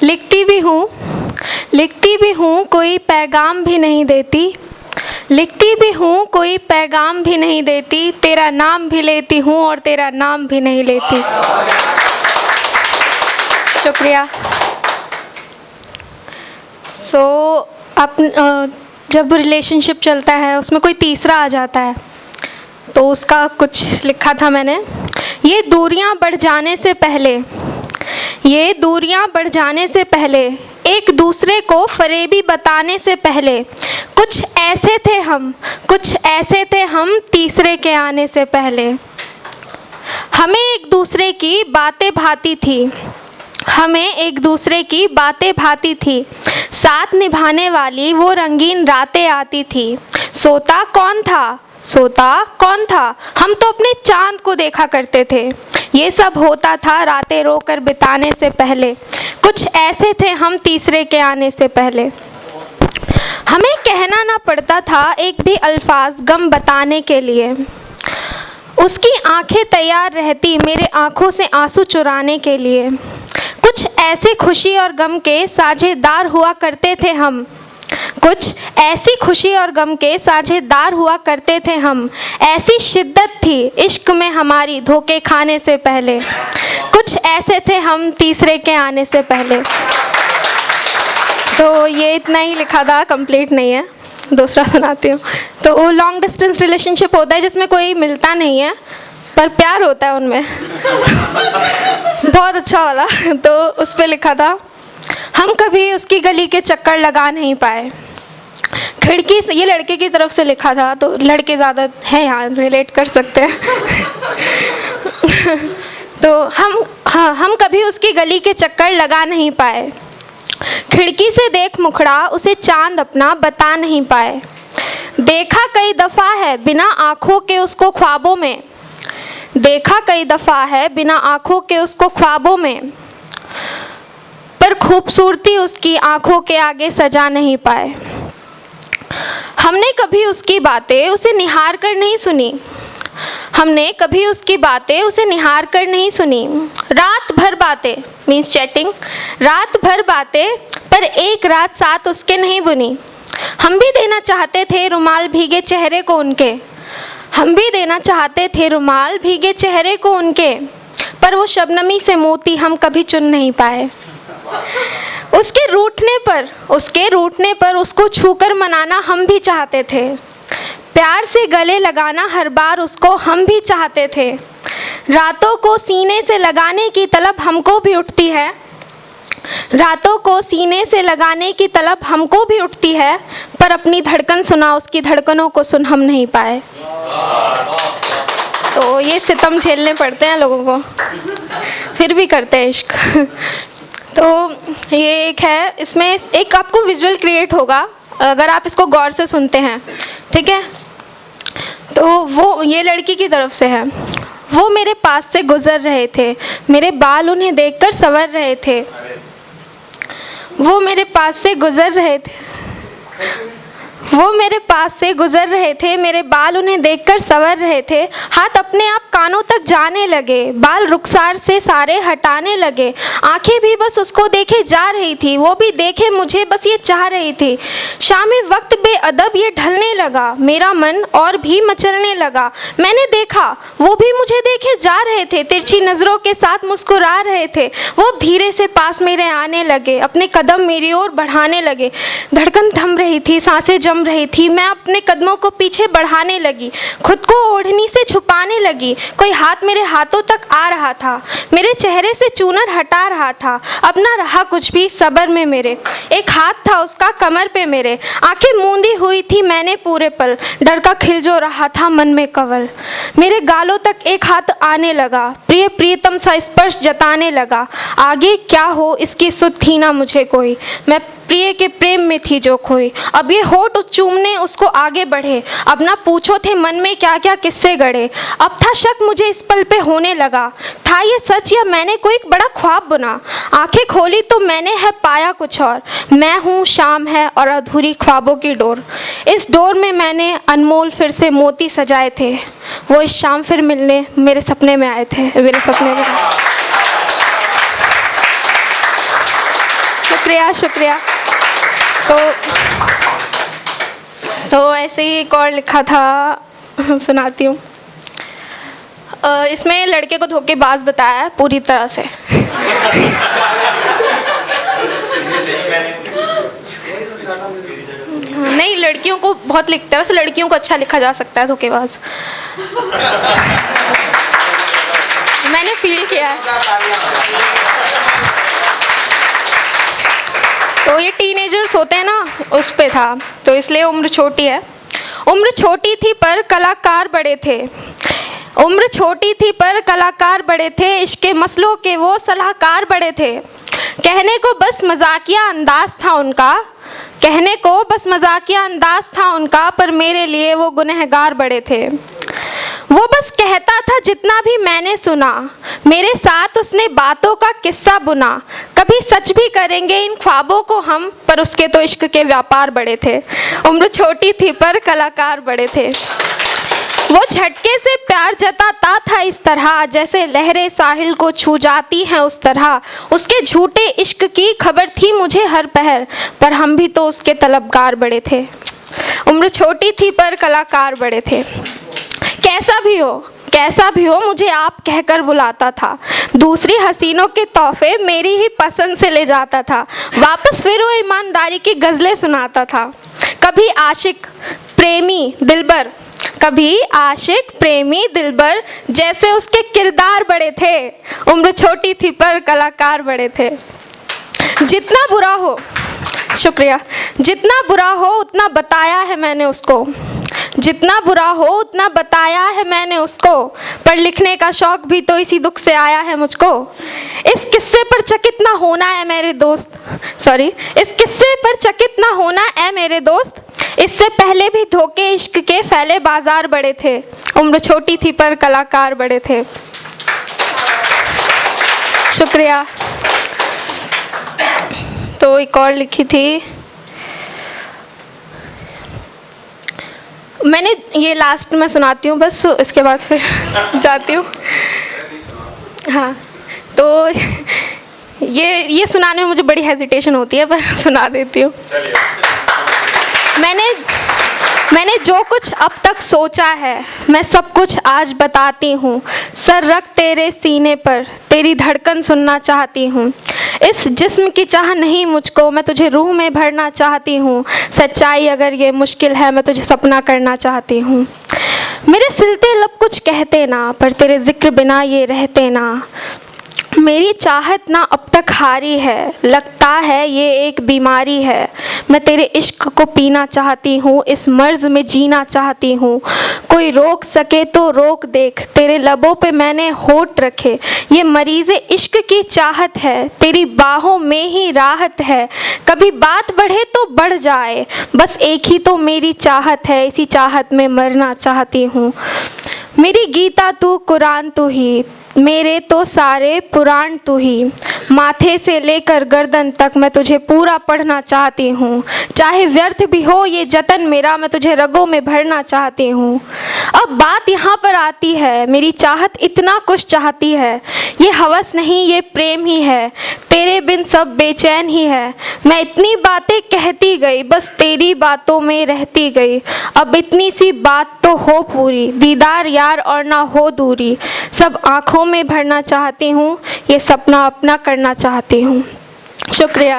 लिखती भी हूँ कोई पैगाम भी नहीं देती, लिखती भी हूँ कोई पैगाम भी नहीं देती, तेरा नाम भी लेती हूँ और तेरा नाम भी नहीं लेती। शुक्रिया। जब रिलेशनशिप चलता है उसमें कोई तीसरा आ जाता है तो उसका कुछ लिखा था मैंने। ये दूरियां बढ़ जाने से पहले, एक दूसरे को फरेबी बताने से पहले, कुछ ऐसे थे हम तीसरे के आने से पहले। हमें एक दूसरे की बातें भाती थी, साथ निभाने वाली वो रंगीन रातें आती थी। सोता कौन था, हम तो अपने चांद को देखा करते थे। ये सब होता था रातें रोकर बिताने से पहले, कुछ ऐसे थे हम तीसरे के आने से पहले। हमें कहना ना पड़ता था एक भी अल्फाज गम बताने के लिए, उसकी आंखें तैयार रहती मेरे आंखों से आंसू चुराने के लिए। कुछ ऐसे खुशी और गम के साझेदार हुआ करते थे हम, कुछ ऐसी खुशी और गम के साझेदार हुआ करते थे हम। ऐसी शिद्दत थी इश्क में हमारी धोखे खाने से पहले, कुछ ऐसे थे हम तीसरे के आने से पहले। तो ये इतना ही लिखा था, कंप्लीट नहीं है, दूसरा सुनाती हूँ। तो वो लॉन्ग डिस्टेंस रिलेशनशिप होता है जिसमें कोई मिलता नहीं है पर प्यार होता है उनमें। बहुत अच्छा वाला। तो उस पर लिखा था, हम कभी उसकी गली के चक्कर लगा नहीं पाए, खिड़की से। ये लड़के की तरफ से लिखा था तो लड़के ज़्यादा हैं यहाँ, रिलेट कर सकते हैं। तो हम कभी उसकी गली के चक्कर लगा नहीं पाए, खिड़की से देख मुखड़ा उसे चांद अपना बता नहीं पाए। देखा कई दफ़ा है बिना आँखों के उसको ख्वाबों में, देखा कई दफ़ा है बिना आँखों के उसको ख्वाबों में, पर खूबसूरती उसकी आँखों के आगे सजा नहीं पाए। हमने कभी उसकी बातें उसे निहार कर नहीं सुनी, हमने कभी उसकी बातें उसे निहार कर नहीं सुनी। रात भर बातें मीन्स चैटिंग, रात भर बातें पर एक रात साथ उसके नहीं बुनी। हम भी देना चाहते थे रुमाल भीगे चेहरे को उनके, हम भी देना चाहते थे रुमाल भीगे चेहरे को उनके, पर वो शबनमी से मोती हम कभी चुन नहीं पाए। उसके रूठने पर उसको छूकर मनाना हम भी चाहते थे, प्यार से गले लगाना हर बार उसको हम भी चाहते थे। रातों को सीने से लगाने की तलब हमको भी उठती है, रातों को सीने से लगाने की तलब हमको भी उठती है, पर अपनी धड़कन सुना उसकी धड़कनों को सुन हम नहीं पाए। तो ये सितम झेलने पड़ते हैं लोगों को, फिर भी करते हैं इश्क। तो ये एक है, इसमें एक आपको विजुअल क्रिएट होगा अगर आप इसको गौर से सुनते हैं, ठीक है। तो वो ये लड़की की तरफ से है। वो मेरे पास से गुजर रहे थे, मेरे बाल उन्हें देखकर संवर रहे थे। वो मेरे पास से गुजर रहे थे, वो मेरे पास से गुजर रहे थे, मेरे बाल उन्हें देखकर संवर रहे थे। हाथ अपने आप कानों तक जाने लगे, बाल रुखसार से सारे हटाने लगे। आंखें भी बस उसको देखे जा रही थी, वो भी देखे मुझे बस ये चाह रही थी। शामी वक्त बेअदब ये ढलने लगा, मेरा मन और भी मचलने लगा। मैंने देखा वो भी मुझे देखे जा रहे थे, तिरछी नज़रों के साथ मुस्कुरा रहे थे। वो धीरे से पास मेरे आने लगे, अपने कदम मेरी ओर बढ़ाने लगे। धड़कन थम रही थी, सांसें जम रही थी। मैं अपने कदमों को पीछे बढ़ाने लगी, खुद को ओढ़नी से छुपाने लगी। कोई हाथ मेरे हाथों तक आ रहा था, मेरे चेहरे से चूनर हटा रहा था। अब ना रहा कुछ भी सब्र में मेरे, एक हाथ था उसका कमर पे मेरे। आंखें मूंदी हुई थी मैंने पूरे पल, डर का खिल जो रहा था मन में कवल। मेरे गालों तक एक हाथ आने लगा, प्रिय प्रियतम सा स्पर्श जताने लगा। आगे क्या हो इसकी सुध थी ना मुझे कोई, मैं प्रिय के प्रेम में थी जो खोई। अब ये होठ उस चूमने उसको आगे बढ़े, अब ना पूछो थे मन में क्या क्या किस्से गढ़े। अब था शक मुझे इस पल पे होने लगा, था ये सच या मैंने कोई बड़ा ख्वाब बुना। आंखें खोली तो मैंने है पाया कुछ और, मैं हूँ शाम है और अधूरी ख्वाबों की डोर। इस डोर में मैंने अनमोल फिर से मोती सजाए थे, वो इस शाम फिर मिलने मेरे सपने में आए थे, मेरे सपने में। शुक्रिया शुक्रिया। तो ऐसे ही एक और लिखा था, सुनाती हूँ। इसमें लड़के को धोखेबाज बताया है पूरी तरह से। नहीं, लड़कियों को बहुत लिखता है, वैसे लड़कियों को अच्छा लिखा जा सकता है धोखेबाज। मैंने फील किया है। तो ये टीनेजर्स होते हैं ना, उस पे था, तो इसलिए उम्र छोटी है। उम्र छोटी थी पर कलाकार बड़े थे, उम्र छोटी थी पर कलाकार बड़े थे, इश्क़ मसलों के वो सलाहकार बड़े थे। कहने को बस मजाकिया अंदाज था उनका, कहने को बस मजाकिया अंदाज था उनका, पर मेरे लिए वो गुनहगार बड़े थे। वो बस कहता था जितना भी मैंने सुना, मेरे साथ उसने बातों का किस्सा बुना। कभी सच भी करेंगे इन ख्वाबों को हम, पर उसके तो इश्क के व्यापार बड़े थे। उम्र छोटी थी पर कलाकार बड़े थे। वो झटके से प्यार जताता था इस तरह, जैसे लहरें साहिल को छू जाती हैं उस तरह। उसके झूठे इश्क की खबर थी मुझे हर पहर, पर हम भी तो उसके तलबगार बड़े थे। उम्र छोटी थी पर कलाकार बड़े थे। कैसा भी हो मुझे आप कहकर बुलाता था, दूसरी हसीनों के तोहफे मेरी ही पसंद से ले जाता था। वापस फिर वो ईमानदारी की गज़लें सुनाता था। कभी आशिक प्रेमी दिलबर, कभी आशिक प्रेमी दिलबर, जैसे उसके किरदार बड़े थे। उम्र छोटी थी पर कलाकार बड़े थे। जितना बुरा हो, शुक्रिया, जितना बुरा हो उतना बताया है मैंने उसको, जितना बुरा हो उतना बताया है मैंने उसको, पर लिखने का शौक भी तो इसी दुख से आया है मुझको। इस किस्से पर चकित ना होना है मेरे दोस्त, इस किस्से पर चकित ना होना है मेरे दोस्त, इससे पहले भी धोखे इश्क के फैले बाजार बड़े थे। उम्र छोटी थी पर कलाकार बड़े थे। शुक्रिया। तो एक और लिखी थी मैंने, ये लास्ट में सुनाती हूँ बस, इसके बाद फिर जाती हूँ। हाँ, तो ये सुनाने में मुझे बड़ी हेजिटेशन होती है, पर सुना देती हूँ। मैंने जो कुछ अब तक सोचा है मैं सब कुछ आज बताती हूँ। सर रख तेरे सीने पर, तेरी धड़कन सुनना चाहती हूँ। इस जिस्म की चाह नहीं मुझको, मैं तुझे रूह में भरना चाहती हूँ। सच्चाई अगर ये मुश्किल है, मैं तुझे सपना करना चाहती हूँ। मेरे सिलते लब कुछ कहते ना, पर तेरे जिक्र बिना ये रहते ना। मेरी चाहत ना अब तक हारी है, लगता है ये एक बीमारी है। मैं तेरे इश्क को पीना चाहती हूँ, इस मर्ज में जीना चाहती हूँ। कोई रोक सके तो रोक देख, तेरे लबों पे मैंने होठ रखे। ये मरीज़े इश्क की चाहत है, तेरी बाहों में ही राहत है। कभी बात बढ़े तो बढ़ जाए, बस एक ही तो मेरी चाहत है, इसी चाहत में मरना चाहती हूँ। मेरी गीता तू, कुरान तू ही, मेरे तो सारे पुराण तू ही। माथे से लेकर गर्दन तक मैं तुझे पूरा पढ़ना चाहती हूँ। चाहे व्यर्थ भी हो ये जतन मेरा, मैं तुझे रगों में भरना चाहती हूँ। अब बात यहाँ पर आती है, मेरी चाहत इतना कुछ चाहती है। ये हवस नहीं ये प्रेम ही है, तेरे बिन सब बेचैन ही है। मैं इतनी बातें कहती गई, बस तेरी बातों में रहती गई। अब इतनी सी बात तो हो पूरी, दीदार यार और ना हो दूरी। सब आँखों में भरना चाहती हूँ, ये सपना अपना करना चाहती हूँ। शुक्रिया।